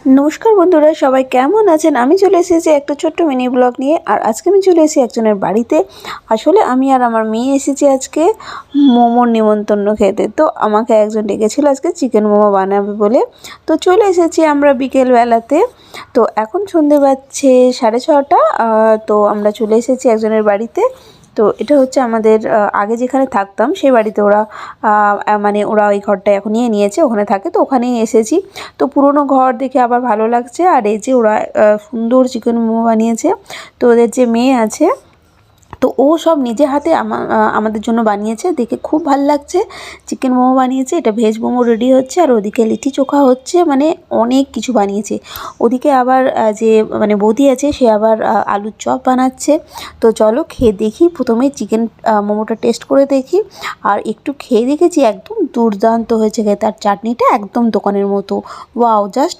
নমস্কার বন্ধুরা, সবাই কেমন আছেন? আমি চলে এসেছি একটা ছোট্ট মিনি ব্লগ নিয়ে। আর আজকে আমি চলে এসেছি একজনের বাড়িতে। আসলে আমি আর আমার মেয়ে এসেছি আজকে মোমোর নিমন্ত্রণ খেতে। তো আমাকে একজন ডেকেছিল আজকে চিকেন মোমো বানাবে বলে। তো চলে এসেছি আমরা বিকেলবেলাতে। তো এখন সন্ধে বাজছে 6:30। তো আমরা চলে এসেছি একজনের বাড়িতে। তো এটা হচ্ছে আমাদের আগে যেখানে থাকতাম সেই বাড়িতে ওরা মানে ওরা ওই ঘরটা এখন নিয়েছে, ওখানে থাকে। তো ওখানেই এসেছি। তো পুরনো ঘর দেখে আবার ভালো লাগছে। আর এই যে ওরা সুন্দর চিকেন মোমো বানিয়েছে। তো ওদের যে মেয়ে আছে, তো ও সব নিজে হাতে আমাদের জন্য বানিয়েছে, দেখে খুব ভালো লাগছে। চিকেন মোমো বানিয়েছে, এটা ভেজ মোমো রেডি হচ্ছে। আর ওদিকে লিট্টি চোখা হচ্ছে, মানে অনেক কিছু বানিয়েছে। ওদিকে আবার যে মানে বৌদি আছে সে আবার আলুর চপ বানাচ্ছে। তো চলো খেয়ে দেখি, প্রথমে চিকেন মোমোটা টেস্ট করে দেখি। আর একটু খেয়ে দেখেছি, একদম দুর্দান্ত হয়েছে খেতে। আর চাটনিটা একদম দোকানের মতো, ওয়াও, জাস্ট